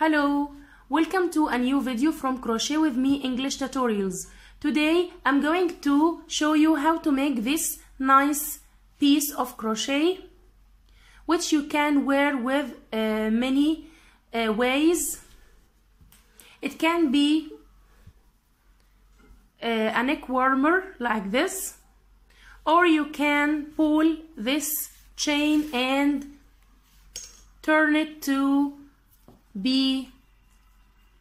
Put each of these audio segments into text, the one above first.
Hello, welcome to a new video from Crochet with Me English Tutorials. Today I'm going to show you how to make this nice piece of crochet, which you can wear with many ways. It can be a neck warmer like this, or you can pull this chain and turn it to be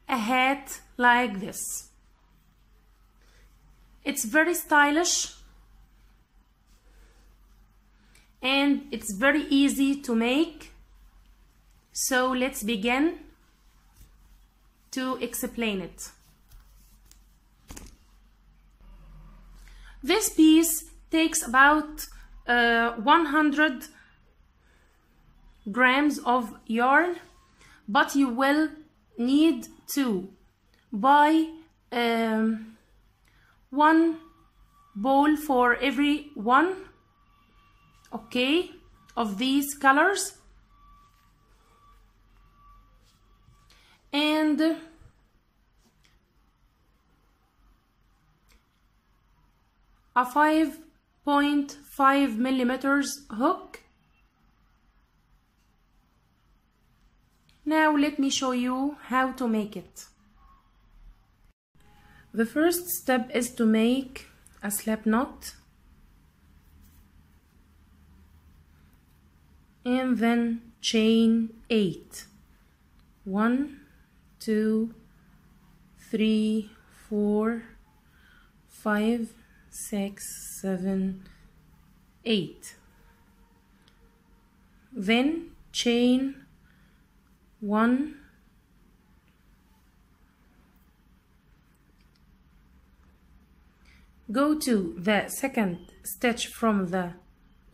a hat like this. It's very stylish and it's very easy to make. So let's begin to explain it. This piece takes about 100 grams of yarn, but you will need to buy one ball for every one, okay, of these colors, and a 5.5 millimeters hook. Now let me show you how to make it. The first step is to make a slip knot and then chain 8. 1, 2, 3, 4, 5, 6, 7, 8. Then chain 1, go to the second stitch from the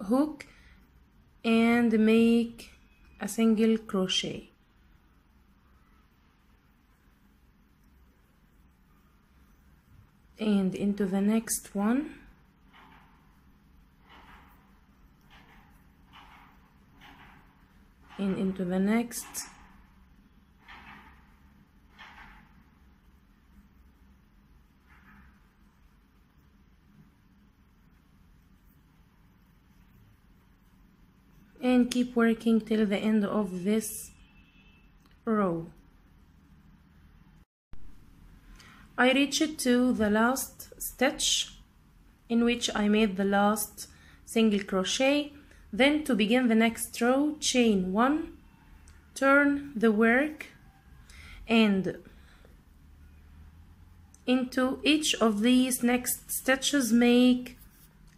hook and make a single crochet, and into the next one, and into the next, and keep working till the end of this row. I reached to the last stitch in which I made the last single crochet. Then to begin the next row, chain 1, turn the work, and into each of these next stitches make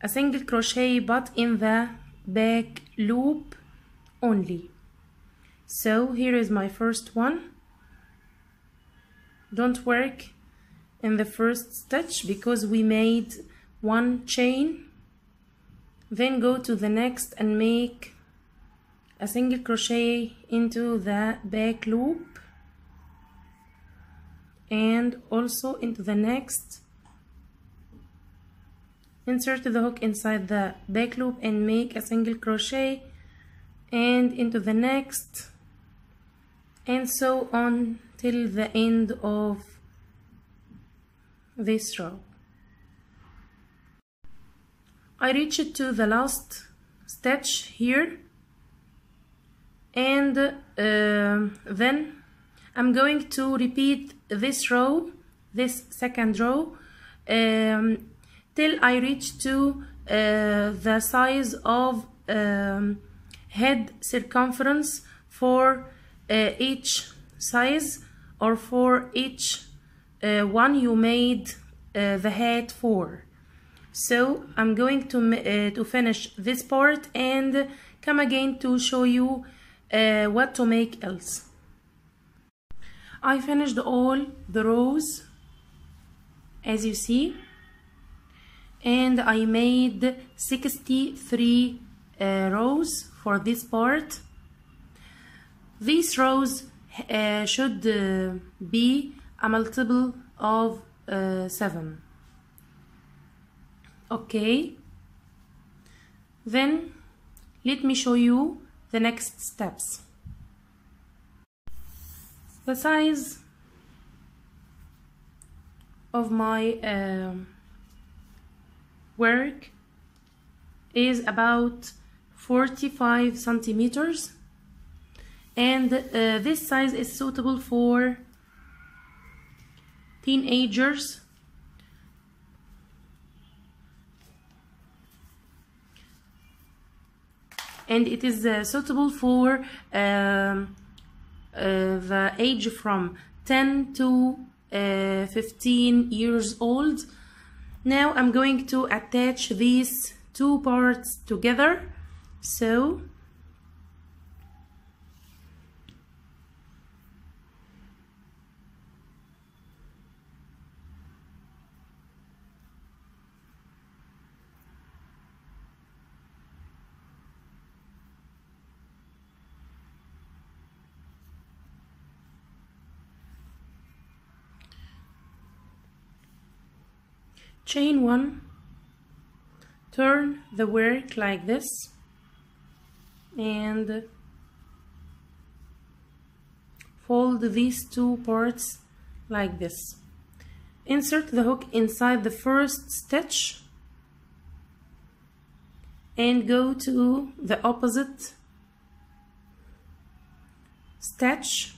a single crochet, but in the back loop only. So here is my first one. Don't work in the first stitch because we made one chain. Then go to the next and make a single crochet into the back loop, and also into the next. Insert the hook inside the back loop and make a single crochet, and into the next, and so on till the end of this row. I reached to the last stitch here, and then I'm going to repeat this row, this second row, till I reach to the size of head circumference for each size, or for each one you made the hat for. So I'm going to finish this part and come again to show you what to make else. I finished all the rows as you see, and I made 63 rows for this part. These rows should be a multiple of 7. Okay, then let me show you the next steps. The size of my work is about 45 centimeters, and this size is suitable for teenagers and it is suitable for the age from 10 to 15 years old. Now I'm going to attach these two parts together. So chain one, turn the work like this, and fold these two parts like this. Insert the hook inside the first stitch and go to the opposite stitch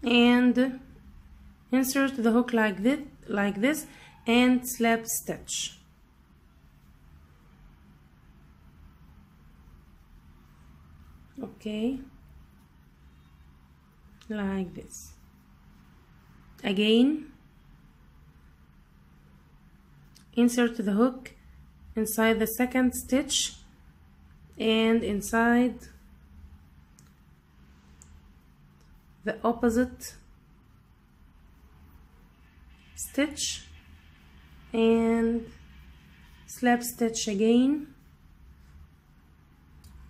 and insert the hook like this and slip stitch. Okay, like this. Again, insert the hook inside the second stitch and inside the opposite stitch and slip stitch again,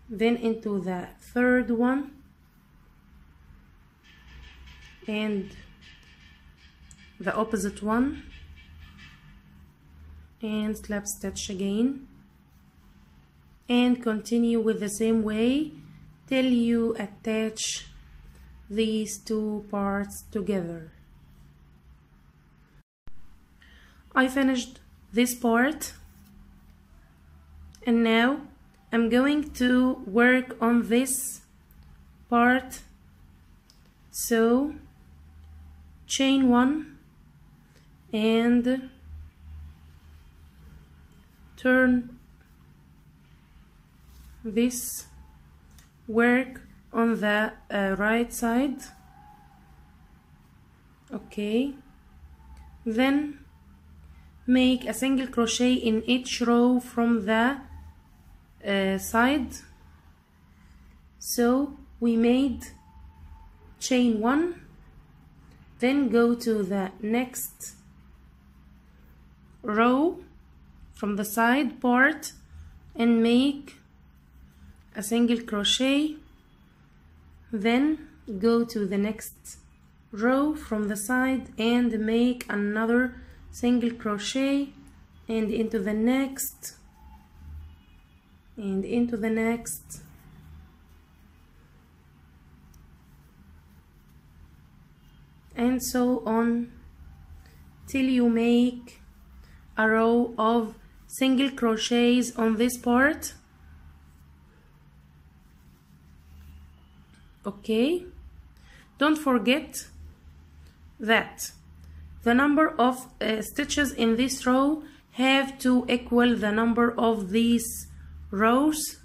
then into the third one and the opposite one and slip stitch again, and continue with the same way till you attach these two parts together. I finished this part, and now I'm going to work on this part. So chain one and turn this work on the right side. Okay, then make a single crochet in each row from the side. So we made chain one, then go to the next row from the side part and make a single crochet, then go to the next row from the side and make another single crochet, and into the next and into the next, and so on till you make a row of single crochets on this part. Okay, don't forget that the number of stitches in this row have to equal the number of these rows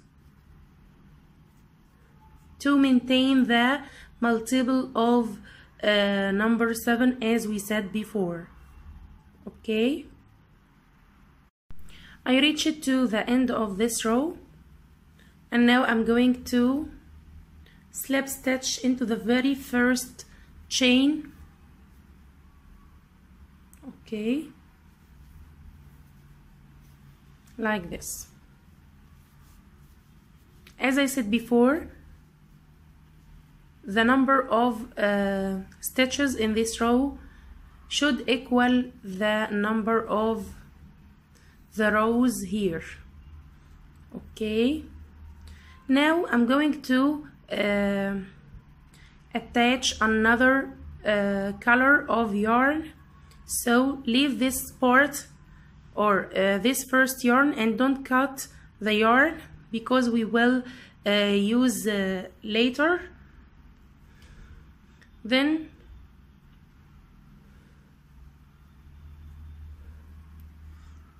to maintain the multiple of number 7 as we said before. Okay, I reached to the end of this row, and now I'm going to slip stitch into the very first chain. Okay, like this. As I said before, the number of stitches in this row should equal the number of the rows here. Okay, now I'm going to attach another color of yarn. So leave this part or this first yarn and don't cut the yarn because we will use later. Then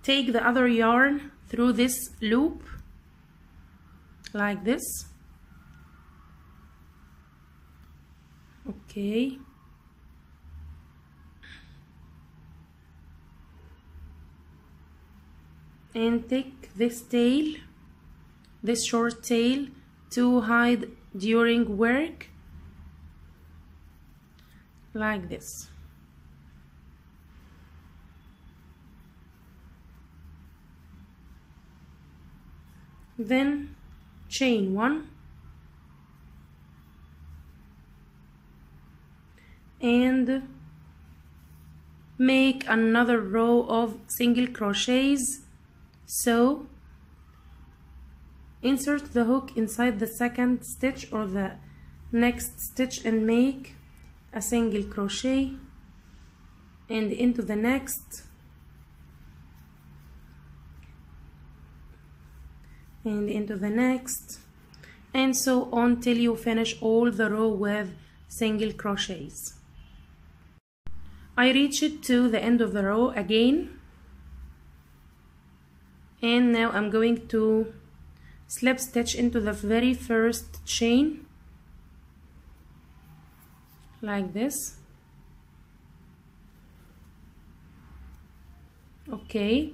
take the other yarn through this loop like this. Okay. And take this tail, this short tail, to hide during work like this. Then chain 1 and make another row of single crochets. So insert the hook inside the second stitch or the next stitch and make a single crochet, and into the next, and into the next, and so on till you finish all the row with single crochets. I reached to the end of the row again, and now I'm going to slip stitch into the very first chain like this. Okay,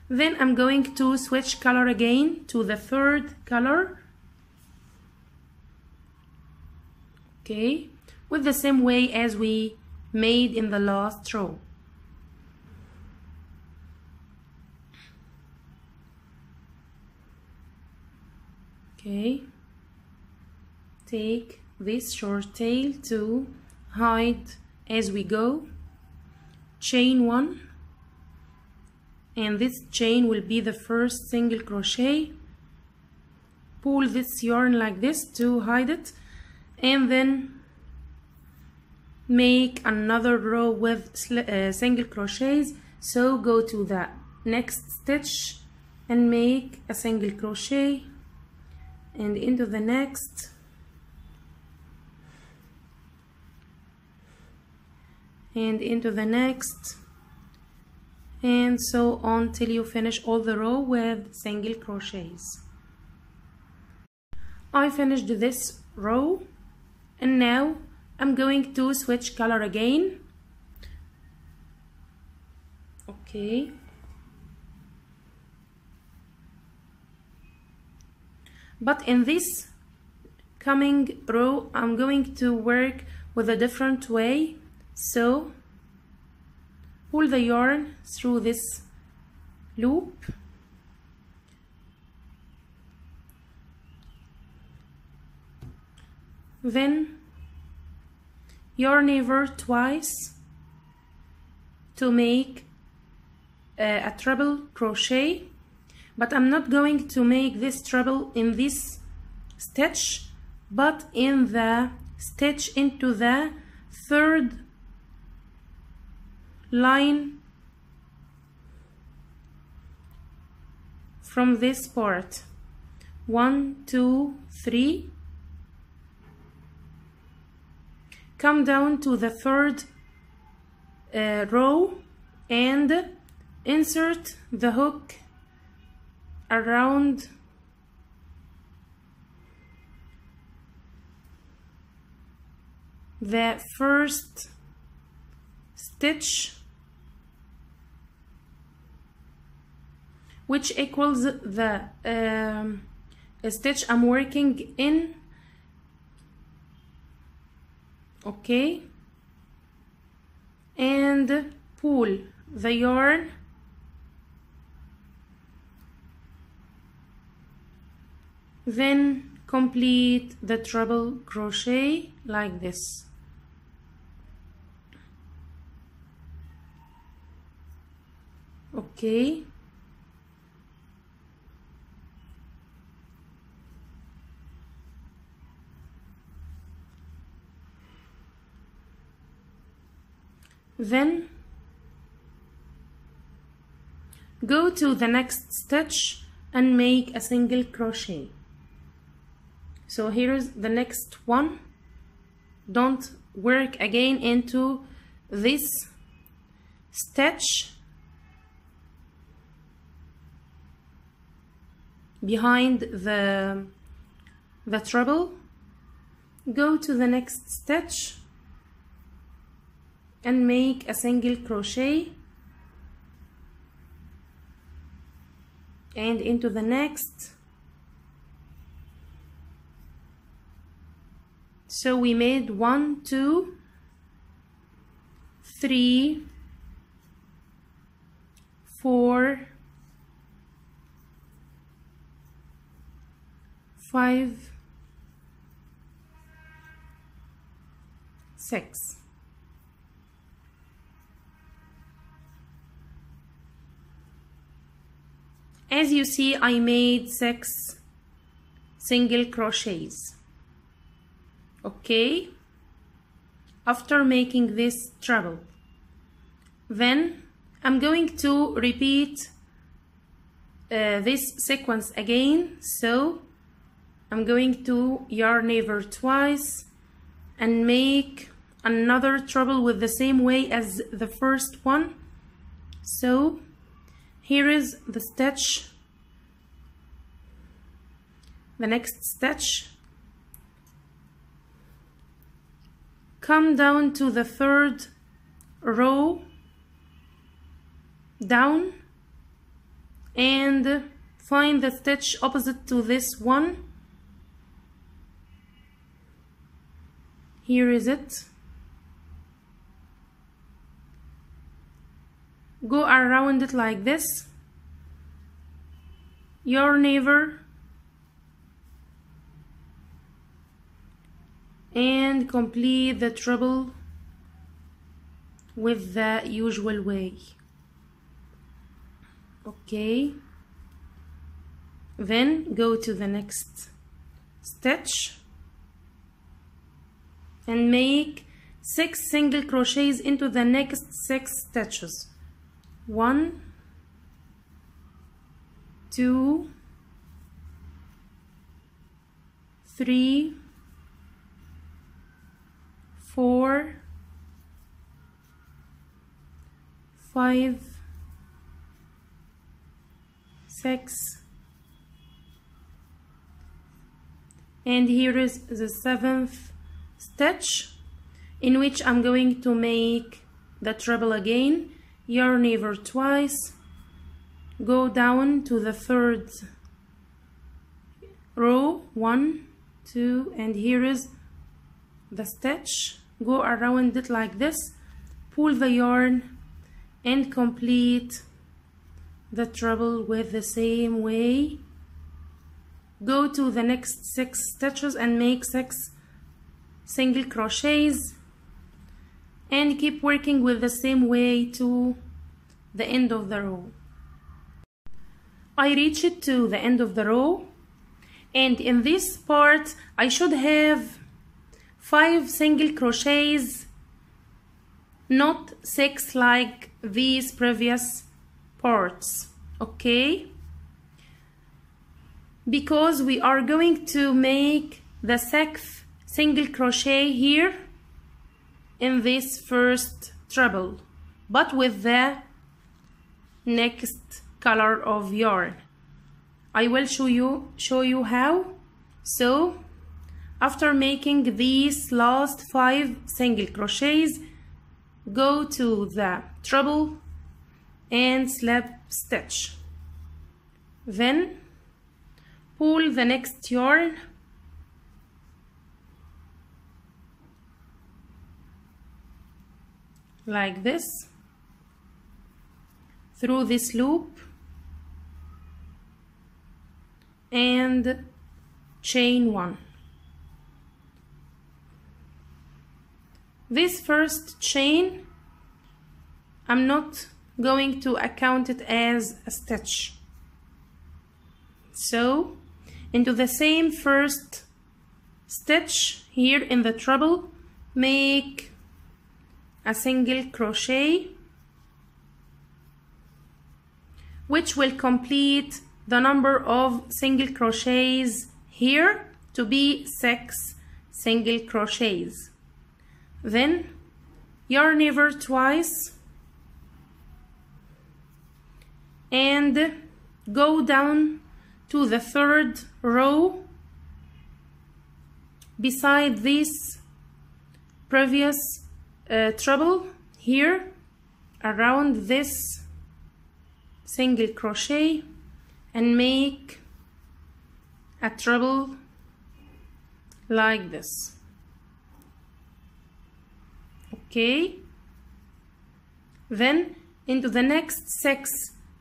then I'm going to switch color again to the third color. Okay, with the same way as we made in the last row. Okay, take this short tail to hide as we go, chain 1, and this chain will be the first single crochet. Pull this yarn like this to hide it, and then make another row with single crochets. So go to the next stitch and make a single crochet, and into the next, and into the next, and so on till you finish all the row with single crochets. I finished this row, and now I'm going to switch color again. Okay, but in this coming row I'm going to work with a different way. So pull the yarn through this loop, then yarn over twice to make a treble crochet, but I'm not going to make this treble in this stitch, but in the stitch into the third line from this part. 1, 2, 3. Come down to the third row and insert the hook around the first stitch, which equals the stitch I'm working in. Okay, and pull the yarn then complete the treble crochet like this. Okay, Then go to the next stitch and make a single crochet. So here's the next one. Don't work again into this stitch behind the treble. Go to the next stitch and make a single crochet, and into the next. So we made 1, 2, 3, 4, 5, 6. As you see, I made 6 single crochets. Okay, after making this treble, then I'm going to repeat this sequence again. So I'm going to yarn over twice and make another treble with the same way as the first one. So here is the stitch, the next stitch. Come down to the third row, down, and find the stitch opposite to this one. Here is it. Go around it like this, yarn over, and complete the treble with the usual way. Okay, then go to the next stitch and make 6 single crochets into the next 6 stitches. 1, 2, 3, 4, 5, 6, and here is the 7th stitch, in which I'm going to make the treble again. Yarn over twice, go down to the third row, 1, 2, and here is the stitch. Go around it like this, pull the yarn, and complete the treble with the same way. Go to the next 6 stitches and make 6 single crochets, and keep working with the same way to the end of the row. I reached to the end of the row, and in this part I should have 5 single crochets, not 6 like these previous parts. Okay, because we are going to make the 6th single crochet here in this first treble, but with the next color of yarn. I will show you how. So after making these last 5 single crochets, go to the treble and slip stitch, then pull the next yarn like this through this loop and chain 1. This first chain, I'm not going to account it as a stitch. So into the same first stitch here in the treble, make a single crochet, which will complete the number of single crochets here to be 6 single crochets. Then yarn over twice and go down to the 3rd row beside this previous treble here, around this single crochet, and make a treble like this. Okay, then into the next 6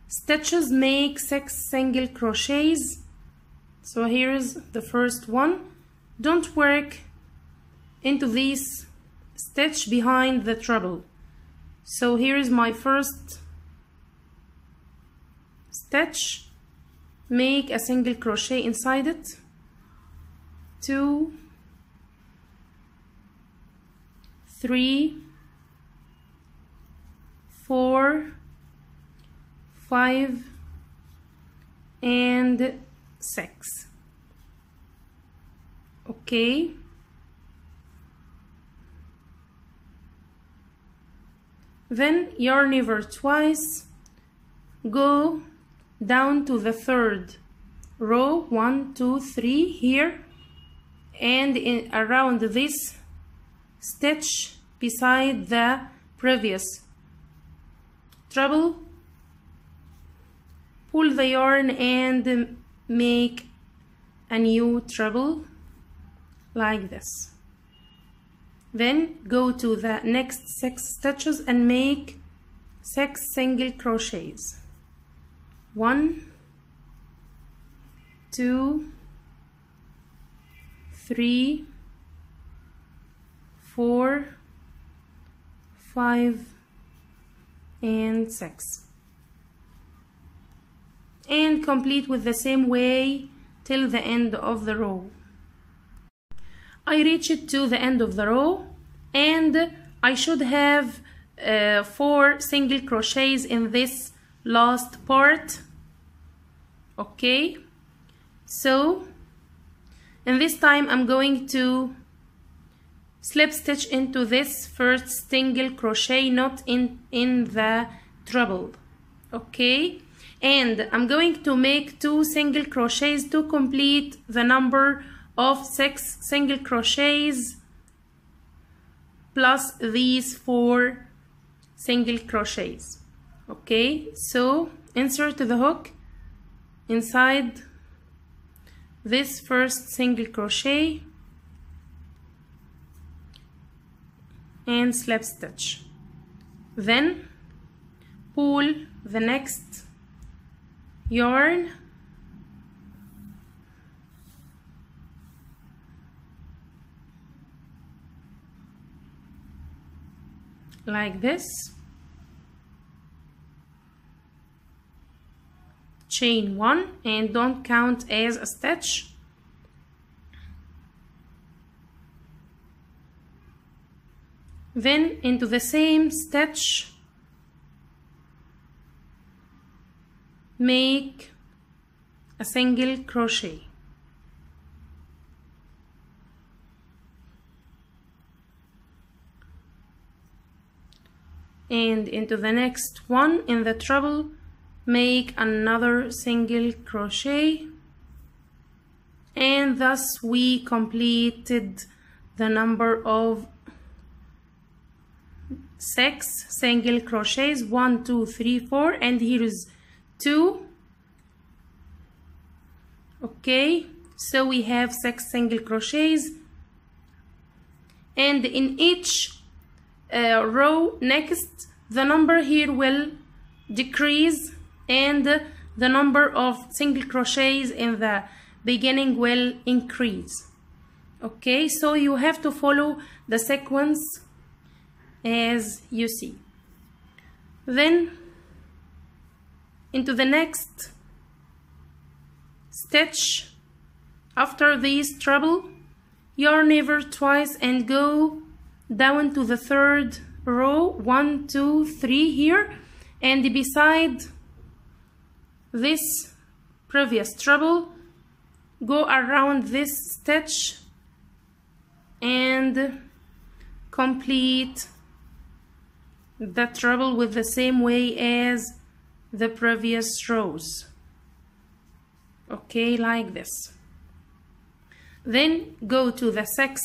stitches make 6 single crochets. So here's the first one. Don't work into this stitch behind the treble. So here is my first stitch. Make a single crochet inside it, 2, 3, 4, 5, and 6. Okay, then yarn over twice, go down to the 3rd row, 1, 2, 3 here, and around this stitch beside the previous treble, pull the yarn and make a new treble like this. Then go to the next 6 stitches and make 6 single crochets. 1, 2, 3, 4, 5, and 6. And complete with the same way till the end of the row. I reached to the end of the row and I should have 4 single crochets in this last part. Okay, so in this time I'm going to slip stitch into this first single crochet, not in the treble. Okay, and I'm going to make 2 single crochets to complete the number of 6 single crochets plus these 4 single crochets. Okay, so insert the hook inside this first single crochet and slip stitch, then pull the next yarn like this, chain 1 and don't count as a stitch, then into the same stitch make a single crochet, and into the next one in the treble make another single crochet, and thus we completed the number of 6 single crochets. 1, 2, 3, 4, and here is 2. Okay, so we have 6 single crochets, and in each row next the number here will decrease and the number of single crochets in the beginning will increase. Okay, so you have to follow the sequence as you see. Then into the next stitch after this treble, yarn over twice and go down to the 3rd row 1 2 3 here, and beside this previous treble go around this stitch and complete the treble with the same way as the previous rows. Okay, like this. Then go to the 6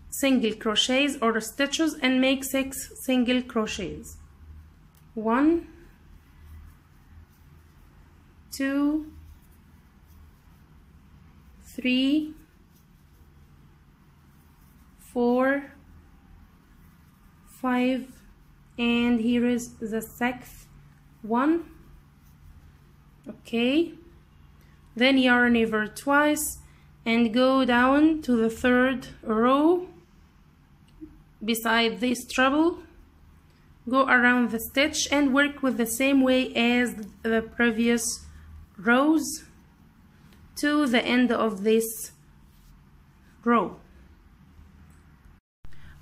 single crochets or stitches and make 6 single crochets. 1 2 3 4 5, and here is the 6th one. Okay, then yarn over twice and go down to the 3rd row beside this treble, go around the stitch and work with the same way as the previous rows to the end of this row.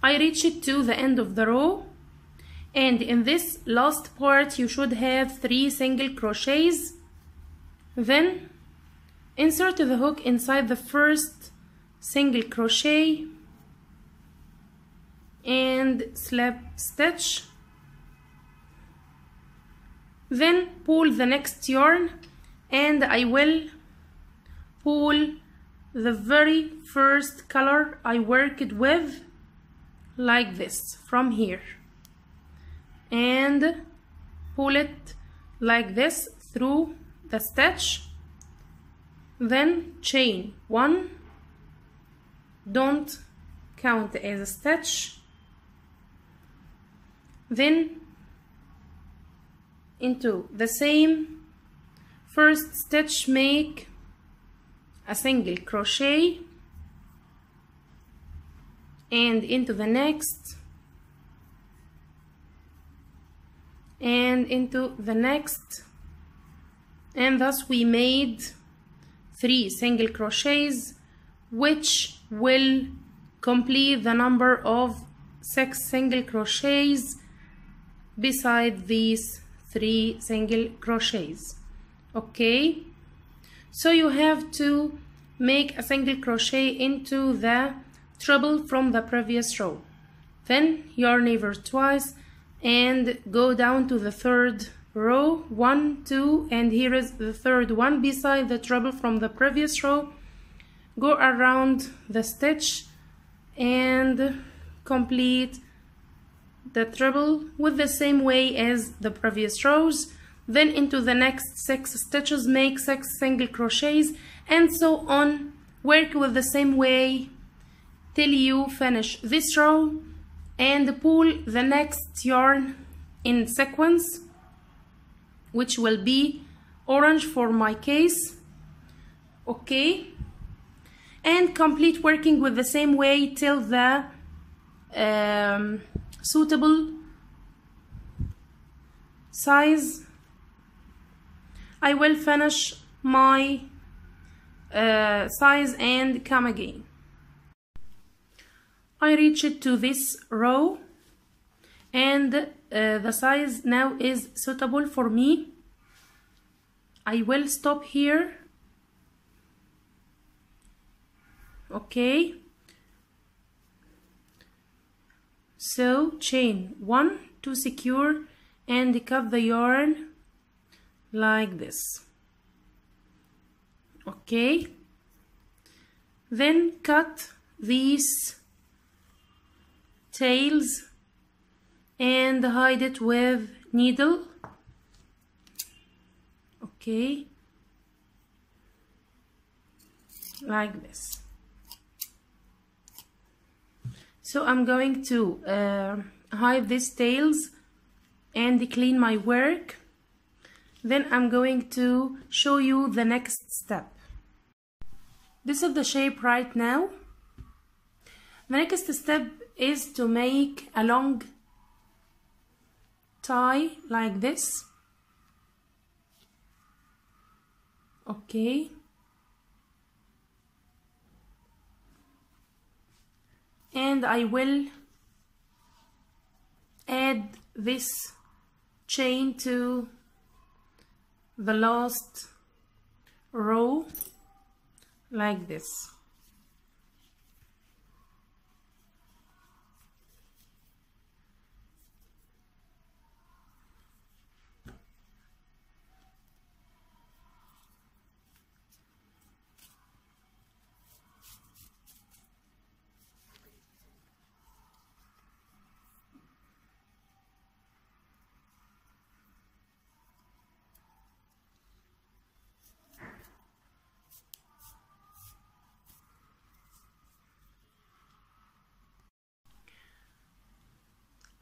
I reached to the end of the row, and in this last part you should have 3 single crochets. Then insert the hook inside the first single crochet and slip stitch. Then pull the next yarn, and I will pull the very first color I worked with like this from here, and pull it like this through the stitch. Then chain 1, don't count as a stitch, then into the same first stitch make a single crochet, and into the next, and into the next, and thus we made 3 single crochets, which will complete the number of 6 single crochets beside these 3 single crochets. Okay, so you have to make a single crochet into the treble from the previous row, then yarn over twice and go down to the 3rd row, 1 2, and here is the 3rd one beside the treble from the previous row. Go around the stitch and complete the treble with the same way as the previous rows. Then into the next 6 stitches make 6 single crochets, and so on. Work with the same way till you finish this row, and pull the next yarn in sequence, which will be orange for my case. Okay, and complete working with the same way till the suitable size. I will finish my size and come again. I reached to this row, and the size now is suitable for me. I will stop here. Okay, so chain 1 to secure and cut the yarn like this. Okay, then cut these tails and hide it with needle. Okay, like this. So I'm going to hide these tails and clean my work. Then I'm going to show you the next step. This is the shape right now. The next step is to make a long tie like this. Okay. And I will this chain to the last row like this.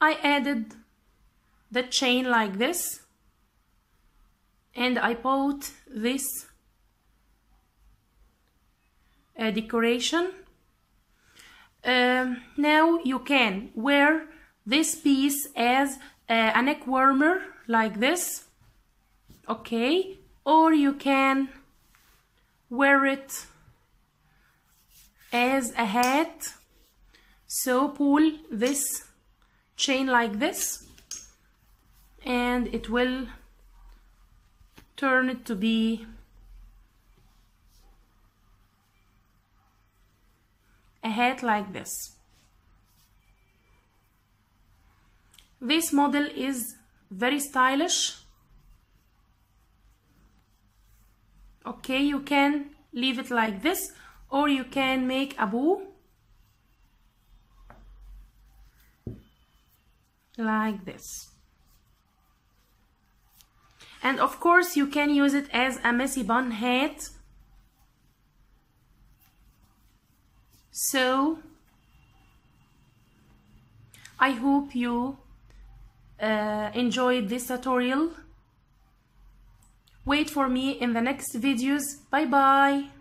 I added the chain like this, and I bought this decoration. Now you can wear this piece as a neck warmer like this, okay, or you can wear it as a hat. So pull this chain like this and it will turn it to be a hat like this. This model is very stylish. Okay, you can leave it like this, or you can make a bow like this. And of course you can use it as a messy bun hat. So I hope you enjoyed this tutorial. Wait for me in the next videos. Bye bye.